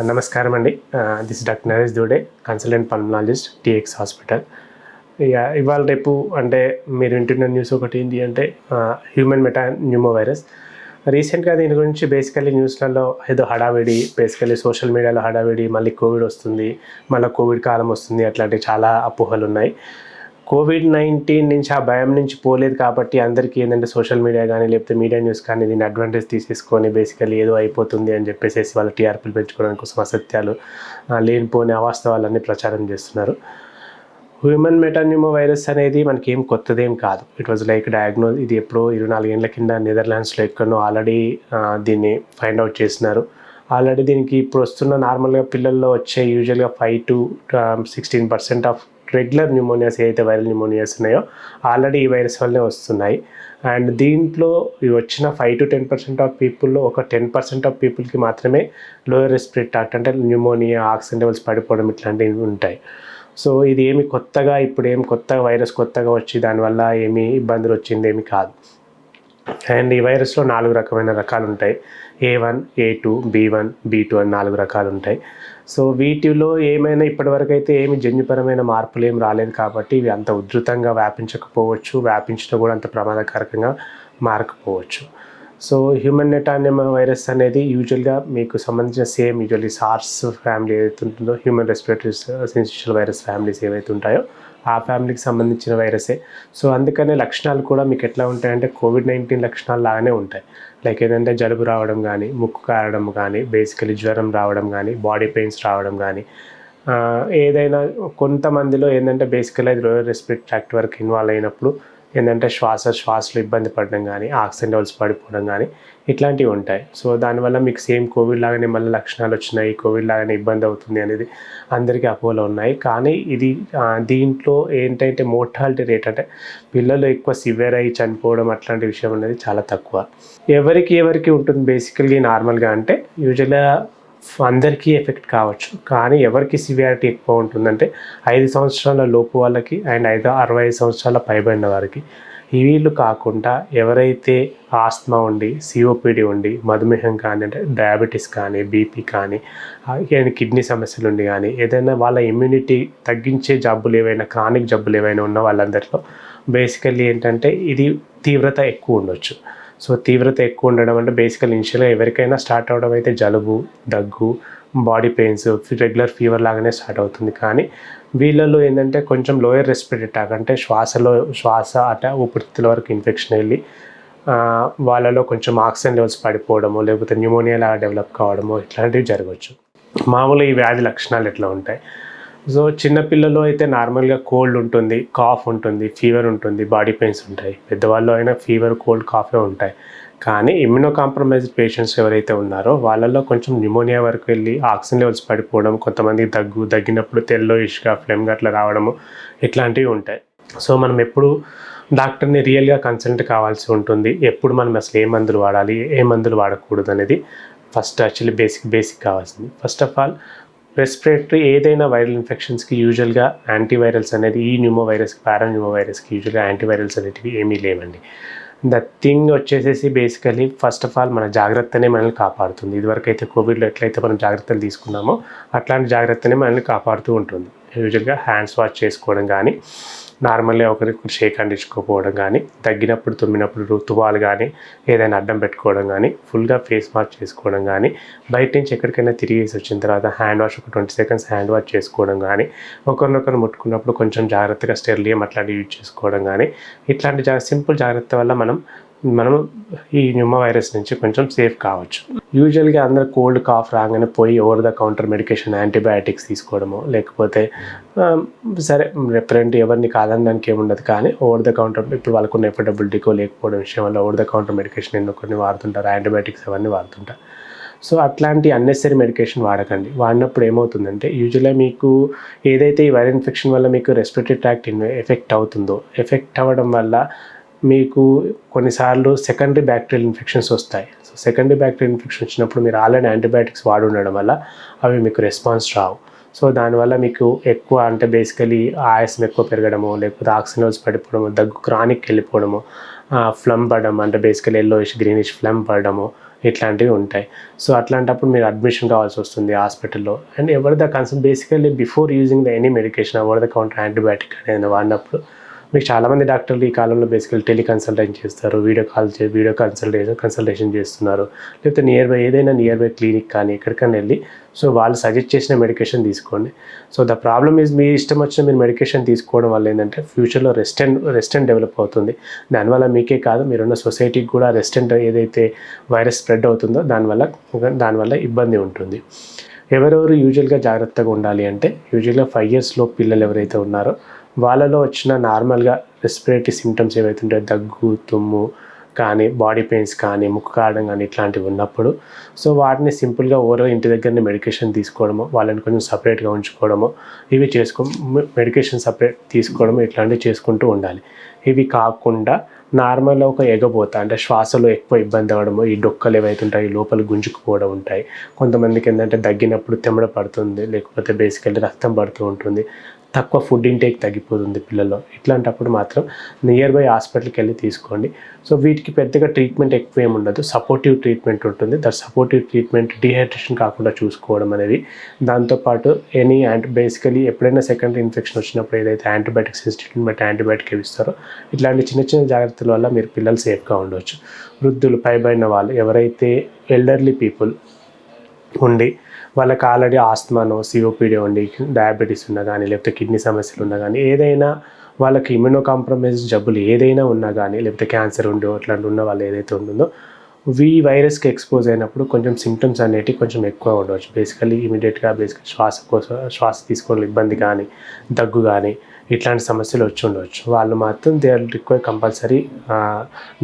నమస్కారం అండి. This doctor Naresh దూడే, కన్సల్టెంట్ పల్మనాలజిస్ట్, టీఎక్స్ హాస్పిటల్. ఇవాళ రేపు అంటే మీరు వింటున్న న్యూస్ ఒకటి ఏంటి అంటే హ్యూమన్ మెటాన్యూమో వైరస్. రీసెంట్గా దీని గురించి బేసికల్లీ న్యూస్లలో ఏదో హడావిడి, బేసికల్లీ సోషల్ మీడియాలో హడావిడి, మళ్ళీ కోవిడ్ వస్తుంది, మళ్ళీ కోవిడ్ కాలం వస్తుంది, అట్లాంటి చాలా అపోహలు ఉన్నాయి. కోవిడ్-19 నుంచి ఆ భయం నుంచి పోలేదు కాబట్టి అందరికీ ఏంటంటే సోషల్ మీడియా కానీ లేకపోతే మీడియా న్యూస్ కానీ దీన్ని అడ్వాంటేజ్ తీసేసుకొని బేసికల్లీ ఏదో అయిపోతుంది అని చెప్పేసి వాళ్ళ టీఆర్పీలు పెంచుకోవడానికి కోసం అసత్యాలు, లేనిపోని అవాస్తవాలన్నీ ప్రచారం చేస్తున్నారు. హ్యూమన్ మెటాన్యూమో వైరస్ అనేది మనకి ఏం కొత్తదేం కాదు. It was like diagnose. ఇది ఎప్పుడో 24 ఏళ్ల కింద నెదర్లాండ్స్లో ఎక్కడో ఆల్రెడీ దీన్ని ఫైండ్ అవుట్ చేసినారు. ఆల్రెడీ దీనికి ఇప్పుడు వస్తున్న నార్మల్గా పిల్లల్లో వచ్చే యూజువల్గా 5 to 16% ఆఫ్ రెగ్యులర్ న్యూమోనియాస్ ఏదైతే వైరల్ న్యూమోనియాస్ ఉన్నాయో ఆల్రెడీ ఈ వైరస్ వల్లనే వస్తున్నాయి. అండ్ దీంట్లో వచ్చిన 5 to 10% ఆఫ్ పీపుల్లో ఒక 10% ఆఫ్ పీపుల్కి మాత్రమే లోయర్ రెస్పిరేటరీ ట్రాక్ట్ అంటే న్యూమోనియా, ఆక్సిజన్ లెవెల్స్ పడిపోవడం ఇట్లాంటివి ఉంటాయి. సో ఇది ఏమి కొత్తగా ఇప్పుడు ఏం కొత్తగా వైరస్ కొత్తగా వచ్చి దానివల్ల ఏమి ఇబ్బందులు వచ్చింది ఏమి కాదు. అండ్ ఈ వైరస్లో 4 రకమైన రకాలు ఉంటాయి. A1, A2, B1, B2 అని 4 రకాలు ఉంటాయి. సో వీటిలో ఏమైనా ఇప్పటివరకు అయితే ఏమి జన్యుపరమైన మార్పులు ఏం రాలేదు కాబట్టి ఇవి అంత ఉధృతంగా వ్యాపించకపోవచ్చు, వ్యాపించినా కూడా అంత ప్రమాదకరంగా మారకపోవచ్చు. సో హ్యూమన్ మెటాన్యూమో వైరస్ అనేది యూజువల్గా మీకు సంబంధించిన సేమ్ యూజువల్లీ సార్స్ ఫ్యామిలీ ఏదైతే ఉంటుందో, human respiratory syncytial virus families ఏవైతే ఉంటాయో ఆ ఫ్యామిలీకి సంబంధించిన వైరసే. సో అందుకనే లక్షణాలు కూడా మీకు ఎట్లా ఉంటాయంటే కోవిడ్-19 లక్షణాలు లాగానే ఉంటాయి. లైక్ ఏంటంటే జలుబు రావడం కానీ, ముక్కు కారడం కానీ, బేసికలీ జ్వరం రావడం కానీ, బాడీ పెయిన్స్ రావడం కానీ, ఏదైనా కొంతమందిలో ఏంటంటే బేసికలీ అది లోయర్ రెస్పిరేటరీ ట్రాక్ట్ వరకు ఇన్వాల్వ్ అయినప్పుడు ఏంటంటే శ్వాసలో ఇబ్బంది పడడం కానీ, ఆక్సిజన్ లెవెల్స్ పడిపోవడం కానీ ఇట్లాంటివి ఉంటాయి. సో దానివల్ల మీకు సేమ్ కోవిడ్ లాగానే మళ్ళీ లక్షణాలు వచ్చినాయి, కోవిడ్ లాగానే ఇబ్బంది అవుతుంది అనేది అందరికీ అపోహలు ఉన్నాయి. కానీ ఇది దీంట్లో ఏంటంటే మోర్టాలిటీ రేట్ అంటే పిల్లలు ఎక్కువ సివియర్ అయ్యి చనిపోవడం అట్లాంటి విషయం అనేది చాలా తక్కువ. ఎవరికి ఉంటుంది బేసికల్లీ నార్మల్గా అంటే యూజువల్గా అందరికీ ఎఫెక్ట్ కావచ్చు. కానీ ఎవరికి సివియారిటీ ఎక్కువ ఉంటుందంటే 5 సంవత్సరాల లోపు వాళ్ళకి అండ్ 65 సంవత్సరాల పైబడిన వారికి. వీళ్ళు కాకుండా ఎవరైతే ఆస్మా ఉండి, సిఓపిడి ఉండి, మధుమేహం కానీ అంటే డయాబెటీస్ కానీ, బీపీ కానీ, కిడ్నీ సమస్యలు ఉండి కానీ, ఏదైనా వాళ్ళ ఇమ్యూనిటీ తగ్గించే జబ్బులు ఏవైనా, క్రానిక్ జబ్బులు ఏవైనా ఉన్న వాళ్ళందరిలో బేసికల్లీ ఏంటంటే ఇది తీవ్రత ఎక్కువ ఉండొచ్చు. సో తీవ్రత ఎక్కువ ఉండడం అంటే బేసికల్ ఇనిషియల్గా ఎవరికైనా స్టార్ట్ అవడం అయితే జలుబు, దగ్గు, బాడీ పెయిన్స్, రెగ్యులర్ ఫీవర్ లాగానే స్టార్ట్ అవుతుంది. కానీ వీళ్ళలో ఏంటంటే కొంచెం లోయర్ రెస్పిరేటరీ ట్రాక్ట్ అంటే శ్వాస అట ఊపిరితిత్తుల వరకు ఇన్ఫెక్షన్ వెళ్ళి వాళ్ళలో కొంచెం ఆక్సిజన్ లెవెల్స్ పడిపోవడము, లేకపోతే న్యూమోనియా లాగా డెవలప్ కావడము ఇట్లాంటివి జరగవచ్చు. మామూలుగా ఈ వ్యాధి లక్షణాలు ఎట్లా ఉంటాయి? సో చిన్నపిల్లలు అయితే నార్మల్గా కోల్డ్ ఉంటుంది, కాఫ్ ఉంటుంది, ఫీవర్ ఉంటుంది, బాడీ పెయిన్స్ ఉంటాయి. పెద్దవాళ్ళు అయినా ఫీవర్, కోల్డ్, కాఫే ఉంటాయి. కానీ ఇమ్యూనో కాంప్రమైజ్డ్ పేషెంట్స్ ఎవరైతే ఉన్నారో వాళ్ళల్లో కొంచెం న్యూమోనియా వరకు వెళ్ళి ఆక్సిజన్ లెవెల్స్ పడిపోవడం, కొంతమంది దగ్గినప్పుడు తెల్లోయిష్గా ఫ్లెమ్గా అట్లా రావడము ఇట్లాంటివి ఉంటాయి. సో మనం ఎప్పుడు డాక్టర్ని రియల్గా కన్సల్ట్ కావాల్సి ఉంటుంది. ఎప్పుడు మనం అసలు ఏ మందులు వాడాలి, ఏ మందులు వాడకూడదు అనేది ఫస్ట్ యాక్చువల్లీ బేసిక్ కావాల్సింది. ఫస్ట్ ఆఫ్ ఆల్ రెస్పిరేటరీ ఏదైనా వైరల్ ఇన్ఫెక్షన్స్కి యూజువల్గా యాంటీవైరల్స్ అనేది ఈ న్యూమో వైరస్కి, పారాన్యూమో వైరస్కి యూజువల్గా యాంటీవైరల్స్ అనేటివి ఏమీ లేవండి. ద థింగ్ వచ్చేసేసి బేసికలీ ఫస్ట్ ఆఫ్ ఆల్ మన జాగ్రత్తనే మనల్ని కాపాడుతుంది. ఇదివరకు అయితే కోవిడ్లో ఎట్లయితే మనం జాగ్రత్తలు తీసుకున్నామో అట్లాంటి జాగ్రత్తనే మనల్ని కాపాడుతూ ఉంటుంది. యూజువల్గా హ్యాండ్స్ వాష్ చేసుకోవడం కానీ, నార్మల్గా ఒకరికి షేక్ హ్యాండ్ ఇచ్చుకోకపోవడం కానీ, తగ్గినప్పుడు తుమ్మినప్పుడు రుతువాలు కానీ ఏదైనా అడ్డం పెట్టుకోవడం కానీ, ఫుల్గా ఫేస్ మాస్క్ చేసుకోవడం కానీ, బయట నుంచి ఎక్కడికైనా తిరిగేసి వచ్చిన తర్వాత హ్యాండ్ వాష్ ఒక 20 seconds హ్యాండ్ వాష్ చేసుకోవడం కానీ, ఒకరినొకరు ముట్టుకున్నప్పుడు కొంచెం జాగ్రత్తగా స్టెరిలియం అట్లాంటివి యూజ్ చేసుకోవడం కానీ, ఇట్లాంటి సింపుల్ జాగ్రత్త వల్ల మనం ఈ న్యూమో వైరస్ నుంచి కొంచెం సేఫ్ కావచ్చు. యూజువల్గా అందరూ కోల్డ్, కాఫ్ రాగానే పోయి over the counter medication, antibiotics తీసుకోవడము, లేకపోతే సరే రెఫరెంట్ ఎవరిని కాదనడానికి ఏముండదు. కానీ ఓవర్ ద కౌంటర్ ఇప్పుడు వాళ్ళకున్న ఎఫర్డబిలిటీకో లేకపోవడం విషయం వల్ల ఓవర్ ద కౌంటర్ మెడికేషన్ ఎన్నో కొన్ని వాడుతుంటారు, యాంటీబయాటిక్స్ అవన్నీ వాడుతుంటారు. సో అట్లాంటి అన్నెసరీ మెడికేషన్ వాడకండి. వాడినప్పుడు ఏమవుతుందంటే యూజువల్గా మీకు ఏదైతే ఈ వైరల్ ఇన్ఫెక్షన్ వల్ల మీకు రెస్పిరేటరీ ట్రాక్ట్ ఎఫెక్ట్ అవుతుందో, ఎఫెక్ట్ అవ్వడం వల్ల మీకు కొన్నిసార్లు సెకండరీ బ్యాక్టీరియల్ ఇన్ఫెక్షన్స్ వస్తాయి. సో సెకండరీ బ్యాక్టీరియల్ ఇన్ఫెక్షన్ వచ్చినప్పుడు మీరు ఆల్రెడీ యాంటీబయాటిక్స్ వాడి ఉండడం వల్ల అవి మీకు రెస్పాన్స్ రావు. సో దానివల్ల మీకు ఎక్కువ అంటే బేసికలీ ఆయాసం ఎక్కువ పెరగడము, లేకపోతే ఆక్సిజన్ లెవెల్స్ పడిపోవడము, దగ్గు క్రానిక్ వెళ్ళిపోవడము, ఫ్లమ్ పడడం అంటే బేసికలీ ఎల్లోయిష్ గ్రీనిష్ ఫ్లమ్ పడడము ఇట్లాంటివి ఉంటాయి. సో అట్లాంటప్పుడు మీరు అడ్మిషన్ కావాల్సి వస్తుంది హాస్పిటల్లో. And ever the concern basically before using the any medication over the counter antibiotic అనేది వాడినప్పుడు మీకు చాలామంది డాక్టర్లు ఈ కాలంలో బేసికల్లీ టెలికన్సల్టేషన్ చేస్తారు, వీడియో కన్సల్టేషన్ చేస్తున్నారు, లేకపోతే నియర్ బై క్లినిక్ కానీ ఎక్కడికైనా వెళ్ళి సో వాళ్ళు సజెస్ట్ చేసిన మెడికేషన్ తీసుకోండి. సో ద ప్రాబ్లమ్ ఈజ్ మీ ఇష్టం వచ్చిన మీరు మెడికేషన్ తీసుకోవడం వల్ల ఏంటంటే ఫ్యూచర్లో రెసిస్టెంట్ డెవలప్ అవుతుంది. దానివల్ల మీకే కాదు మీరున్న సొసైటీకి కూడా రెసిస్టెంట్ ఏదైతే వైరస్ స్ప్రెడ్ అవుతుందో దానివల్ల ఇబ్బంది ఉంటుంది. ఎవరెవరు యూజువల్గా జాగ్రత్తగా ఉండాలి అంటే యూజువల్గా 5 years పిల్లలు ఎవరైతే ఉన్నారో వాళ్ళలో వచ్చిన నార్మల్గా రెస్పిరేటరీ సిమ్టమ్స్ ఏవైతే ఉంటాయో దగ్గు, తుమ్ము కానీ, బాడీ పెయిన్స్ కానీ, ముక్కు కారడం కానీ ఇట్లాంటివి ఉన్నప్పుడు సో వాటిని సింపుల్గా ఓవరాల్ ఇంటి దగ్గరనే మెడికేషన్ తీసుకోవడము, వాళ్ళని కొంచెం సపరేట్గా ఉంచుకోవడము, ఇవి మెడికేషన్ సపరేట్ తీసుకోవడము ఇట్లాంటివి చేసుకుంటూ ఉండాలి. ఇవి కాకుండా నార్మల్గా ఒక ఎగబోత అంటే శ్వాసలో ఎక్కువ ఇబ్బంది అవ్వడము, ఈ డొక్కలు ఏవైతే ఉంటాయి లోపల గుంజుకుపోవడం ఉంటాయి. కొంతమందికి ఏంటంటే దగ్గినప్పుడు తెమ్మడ పడుతుంది, లేకపోతే బేసికల్లీ రక్తం పడుతూ ఉంటుంది, తక్కువ ఫుడ్ ఇంటేక్ తగ్గిపోతుంది పిల్లల్లో. ఇట్లాంటప్పుడు మాత్రం నియర్ బై హాస్పిటల్కి వెళ్ళి తీసుకోండి. సో వీటికి పెద్దగా ట్రీట్మెంట్ ఎక్కువ ఏమి ఉండదు, సపోర్టివ్ ట్రీట్మెంట్ ఉంటుంది. సపోర్టివ్ ట్రీట్మెంట్ డీహైడ్రేషన్ కాకుండా చూసుకోవడం అనేది. దాంతోపాటు బేసికలీ ఎప్పుడైనా సెకండరీ ఇన్ఫెక్షన్ వచ్చినప్పుడు ఏదైతే యాంటీబయాటిక్ సెన్సిటివిటీని బట్టి యాంటీబయాటిక్ ఇస్తారో ఇట్లాంటి చిన్న జాగ్రత్తల వల్ల మీరు పిల్లలు సేఫ్గా ఉండవచ్చు. వృద్ధులు, పైబడిన వాళ్ళు ఎవరైతే ఎల్డర్లీ పీపుల్ ఉండి వాళ్ళకి ఆల్రెడీ ఆస్తమానో, సిఓపిడి ఉండి, డయాబెటీస్ ఉన్నా కానీ, లేకపోతే కిడ్నీ సమస్యలు ఉన్నా కానీ, ఏదైనా వాళ్ళకి ఇమ్యూనో కాంప్రమైజ్ జబ్బులు ఏదైనా ఉన్నా కానీ, లేకపోతే క్యాన్సర్ ఉండి అట్లాంటి ఉన్న వాళ్ళు ఏదైతే ఉంటుందో ఈ వైరస్కి ఎక్స్పోజ్ అయినప్పుడు కొంచెం సిమ్టమ్స్ అనేటివి కొంచెం ఎక్కువ ఉండవచ్చు. బేసికలీ ఇమీడియట్గా శ్వాస తీసుకోవడం ఇబ్బంది కానీ, దగ్గు కానీ ఇట్లాంటి సమస్యలు వచ్చి ఉండవచ్చు. వాళ్ళు మాత్రం they are require compulsory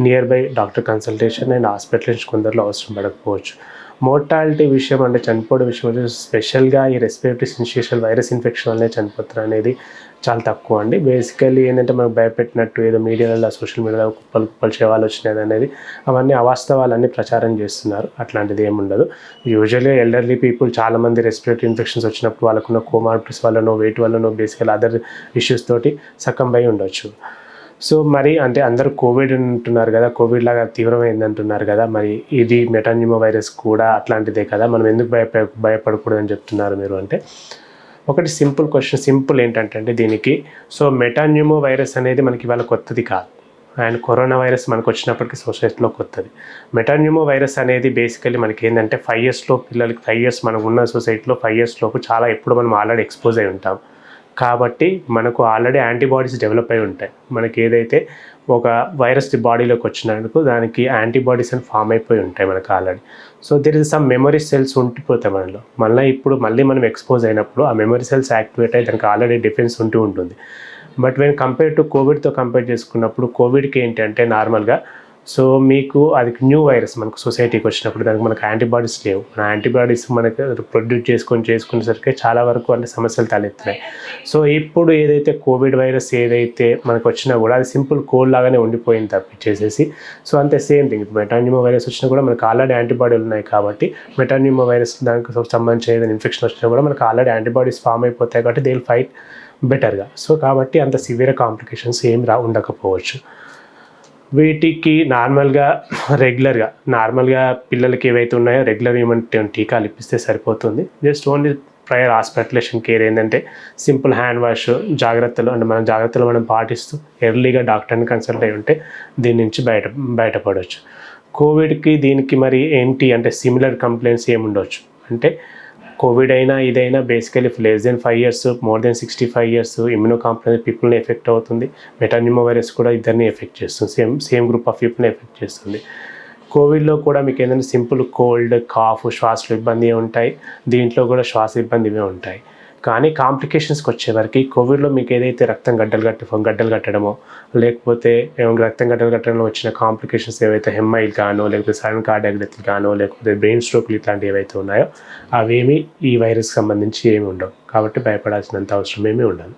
nearby doctor consultation and hospital కొందరిలో అవసరం పడకపోవచ్చు. మోర్టాలిటీ విషయం అంటే చనిపోవడం విషయం వచ్చి స్పెషల్గా ఈ రెస్పిరేటరీ సిన్షియేషనల్ వైరస్ ఇన్ఫెక్షన్ వల్లనే చనిపోతారు అనేది చాలా తక్కువ అండి. బేసికల్లీ ఏంటంటే మనకు భయపెట్టినట్టు ఏదో మీడియాలో, సోషల్ మీడియాలో కుప్పలు శవాలు వచ్చినాయి అనేది అవన్నీ అవాస్తవాలన్నీ ప్రచారం చేస్తున్నారు. అట్లాంటిది ఏముండదు. యూజువల్గా ఎల్డర్లీ పీపుల్ చాలామంది రెస్పిరేటరీ ఇన్ఫెక్షన్స్ వచ్చినప్పుడు వాళ్ళకున్న కోమార్బిడిటీస్ వల్లనో, వెయిట్ వల్లనో, బేసికల్ అదర్ ఇష్యూస్ తోటి సకంబై ఉండొచ్చు. సో మరి అంటే అందరూ కోవిడ్ అంటున్నారు కదా, కోవిడ్ లాగా తీవ్రమైంది అంటున్నారు కదా, మరి ఇది మెటాన్యూమో వైరస్ కూడా అట్లాంటిదే కదా, మనం ఎందుకు భయపడకూడదని చెప్తున్నారు మీరు అంటే ఒకటి సింపుల్ ఏంటంటే దీనికి సో మెటాన్యూమో వైరస్ అనేది మనకి ఇవాళ కొత్తది కాదు. అండ్ కరోనా వైరస్ మనకు వచ్చినప్పటికీ సొసైటీలో కొత్తది. మెటాన్యూమో వైరస్ అనేది బేసికల్లీ మనకి ఏంటంటే 5 years పిల్లలకి 5 years మనం ఉన్న సొసైటీలో 5 years చాలా ఎప్పుడు మనం ఆల్రెడీ ఎక్స్పోజ్ అయి ఉంటాం కాబట్టి మనకు ఆల్రెడీ యాంటీబాడీస్ డెవలప్ అయి ఉంటాయి. మనకి ఏదైతే ఒక వైరస్ బాడీలోకి వచ్చినందుకు దానికి యాంటీబాడీస్ అని ఫామ్ అయిపోయి ఉంటాయి మనకు already. So there is some memory cells ఉండిపోతాయి మనలో. మళ్ళీ మనం ఎక్స్పోజ్ అయినప్పుడు ఆ మెమరీ సెల్స్ యాక్టివేట్ అయ్యి దానికి ఆల్రెడీ డిఫెన్స్ ఉంటుంది. బట్ వెన్ కంపేర్ టు కోవిడ్తో కంపేర్ చేసుకున్నప్పుడు కోవిడ్కి ఏంటంటే నార్మల్గా సో మీకు అది న్యూ వైరస్ మనకు సొసైటీకి వచ్చినప్పుడు దానికి మనకు యాంటీబాడీస్ లేవు. మన యాంటీబాడీస్ మనకు ప్రొడ్యూస్ చేసుకునేసరికి చాలా వరకు అంటే సమస్యలు తలెత్తున్నాయి. సో ఇప్పుడు ఏదైతే కోవిడ్ వైరస్ ఏదైతే మనకు వచ్చినా కూడా అది సింపుల్ కోల్డ్ లాగానే ఉండిపోయింది తప్పించేసేసి. సో అంతే సేమ్ థింగ్ మెటాన్యూమో వైరస్ వచ్చినా కూడా మనకు ఆల్రెడీ యాంటీబాడీలు ఉన్నాయి కాబట్టి మెటాన్యూమో వైరస్ దానికి సంబంధించిన ఏదైనా ఇన్ఫెక్షన్ వచ్చినా కూడా మనకు ఆల్రెడీ యాంటీబాడీస్ ఫామ్ అయిపోతాయి కాబట్టి దే విల్ ఫైట్ బెటర్గా. సో కాబట్టి అంత సివియర్ కాంప్లికేషన్స్ ఏం ఉండకపోవచ్చు. వీటికి నార్మల్గా పిల్లలకి ఏవైతే ఉన్నాయో రెగ్యులర్ హ్యూమన్ టీకాలు ఇప్పిస్తే సరిపోతుంది. Just only prior hospitalisation care ఏంటంటే సింపుల్ హ్యాండ్ వాష్ జాగ్రత్తలు అంటే మన జాగ్రత్తలు మనం పాటిస్తూ ఎర్లీగా డాక్టర్ని కన్సల్ట్ అయి ఉంటే దీని నుంచి బయటపడవచ్చు. కోవిడ్కి దీనికి మరి ఏంటి అంటే సిమిలర్ కంప్లైంట్స్ ఏముండవచ్చు అంటే కోవిడ్ అయినా ఇదైనా basically less than 5 years, more than 65 years immunocompromise పీపుల్ని ఎఫెక్ట్ అవుతుంది. మెటాన్యూమో వైరస్ కూడా ఇద్దరిని ఎఫెక్ట్ చేస్తుంది, సేమ్ గ్రూప్ ఆఫ్ పీపుల్ని ఎఫెక్ట్ చేస్తుంది. కోవిడ్లో కూడా మీకు ఏంటంటే సింపుల్ కోల్డ్, కాఫ్, శ్వాసలో ఇబ్బంది ఉంటాయి. దీంట్లో కూడా శ్వాస ఇబ్బందివే ఉంటాయి. కానీ కాంప్లికేషన్స్కి వచ్చేవరకు కోవిడ్లో మీకు ఏదైతే రక్తం గడ్డలు కట్టడమో లేకపోతే రక్తం గడ్డలు కట్టడంలో వచ్చిన కాంప్లికేషన్స్ ఏవైతే హెమ్ఐల్ గానో లేకపోతే సడన్ కార్డియాక్ డెత్ గానో లేకపోతే బ్రెయిన్ స్ట్రోక్లు ఇట్లాంటివి ఏవైతే ఉన్నాయో అవేమీ ఈ వైరస్కి సంబంధించి ఏమి ఉండవు. కాబట్టి భయపడాల్సినంత అవసరం ఏమీ ఉండదు.